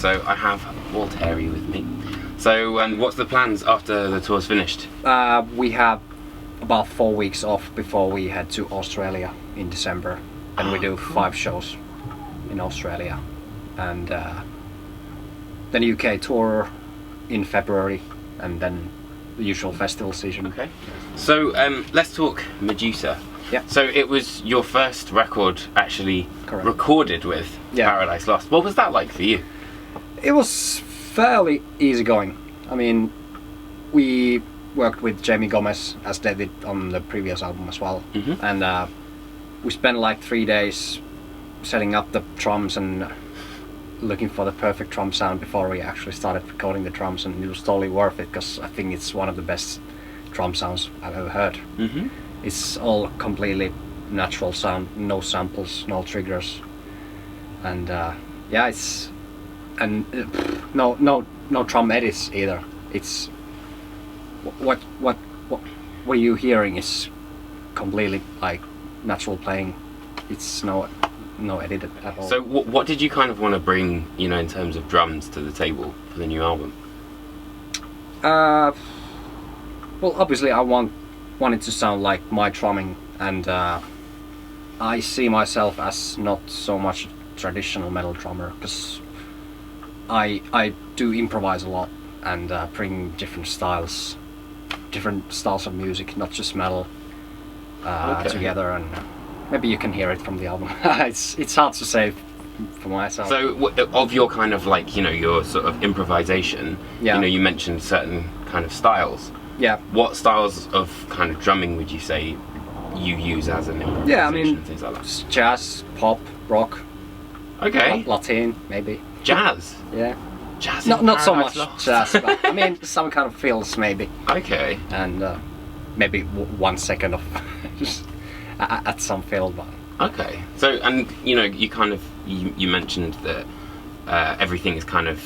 So I have Waltteri with me. So what's the plans after the tour's finished? We have about 4 weeks off before we head to Australia in December, and we do 5 shows in Australia, and then UK tour in February, and then the usual festival season. Okay. So let's talk Medusa. Yeah. So it was your first record actually Correct. recorded with Paradise Lost. What was that like for you? It was fairly easygoing. I mean, we worked with Jamie Gomez as they did on the previous album as well, and we spent like 3 days setting up the drums and looking for the perfect drum sound before we actually started recording the drums, and it was totally worth it because I think it's one of the best drum sounds I've ever heard. It's all completely natural sound, no samples, no triggers, and it's no drum edits either. It's what you're hearing is completely like natural playing. It's no edited at all. So what did you kind of want to bring, in terms of drums to the table for the new album? Well, obviously I want it to sound like my drumming, and I see myself as not so much traditional metal drummer because I do improvise a lot and bring different styles of music, not just metal, together, and maybe you can hear it from the album. It's hard to say for myself. So of your kind of like, your sort of improvisation, you mentioned certain kind of styles. Yeah. What styles of kind of drumming would you say you use as an improvisation? Yeah, I mean, things like that? jazz, pop, rock. Okay. Latin, maybe. Jazz? Yeah. Jazz. Not so much Lost. jazz, but I mean some kind of fills maybe. Okay. And maybe 1 second of just at some fill, but. Okay. So, and you kind of you mentioned that everything is kind of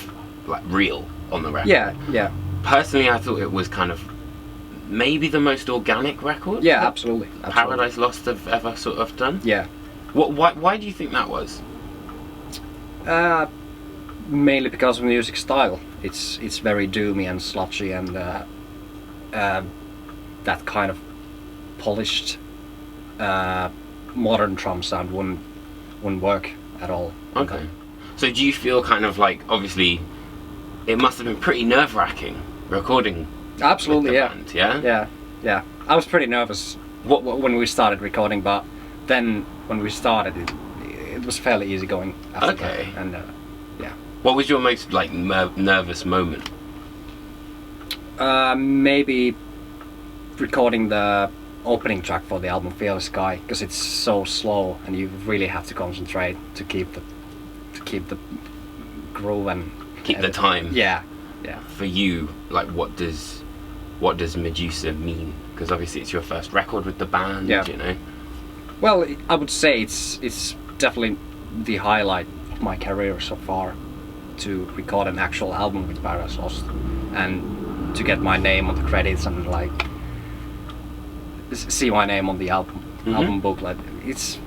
like real on the record. Yeah. Personally, I thought it was kind of maybe the most organic record. Yeah, absolutely. Paradise Lost have ever sort of done. Yeah. Why do you think that was? Mainly because of the music style. It's very doomy and sludgy, and that kind of polished modern drum sound wouldn't work at all. Okay. So do you feel kind of like, obviously it must have been pretty nerve-wracking recording? Absolutely, with the band, yeah. Yeah. I was pretty nervous when we started recording, but then when we started it was fairly easy going after that. And what was your most like nervous moment? Maybe recording the opening track for the album Fearless Sky, because it's so slow and you really have to concentrate to keep the groove and keep the time. Yeah. For you, like what does Medusa mean? Because obviously it's your first record with the band. Well, I would say it's definitely the highlight of my career so far, to record an actual album with Paradise Lost and to get my name on the credits and like see my name on the album booklet. It's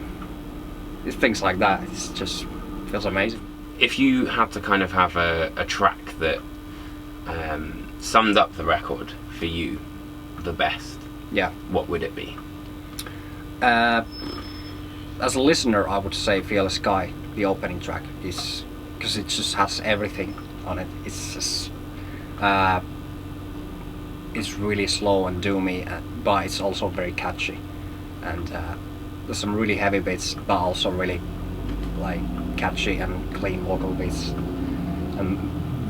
things like that. It's just feels amazing. If you had to kind of have a track that summed up the record for you the best, what would it be? As a listener, I would say Fearless Sky, the opening track, is because it just has everything on it. It's just it's really slow and doomy, but it's also very catchy, and there's some really heavy bits, but also really like catchy and clean vocal bits, and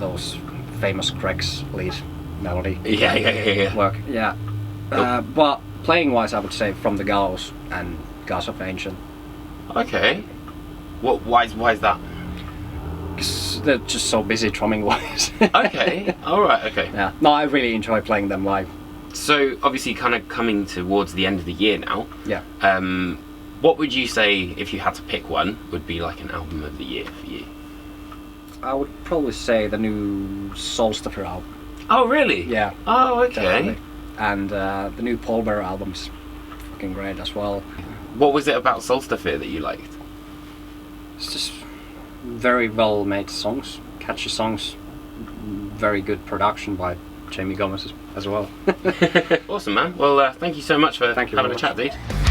those famous Greg's lead melody work. But playing wise, I would say From the Gallows and Gods of Ancient. Okay. Why is that? Because they're just so busy drumming wise. Okay. All right. Okay. Yeah. No, I really enjoy playing them live. So obviously, kind of coming towards the end of the year now. Yeah. What would you say, if you had to pick one, would be like an album of the year for you? I would probably say the new Solstifer album. Oh really? Yeah. Oh okay. Definitely. And the new Paul Bearer album's fucking great as well. What was it about Solstifer that you liked? It's just very well made songs. catchy songs, very good production by Jamie Gomez as well. Awesome, man. Well, thank you so much for Thank you having very a chat, much. dude.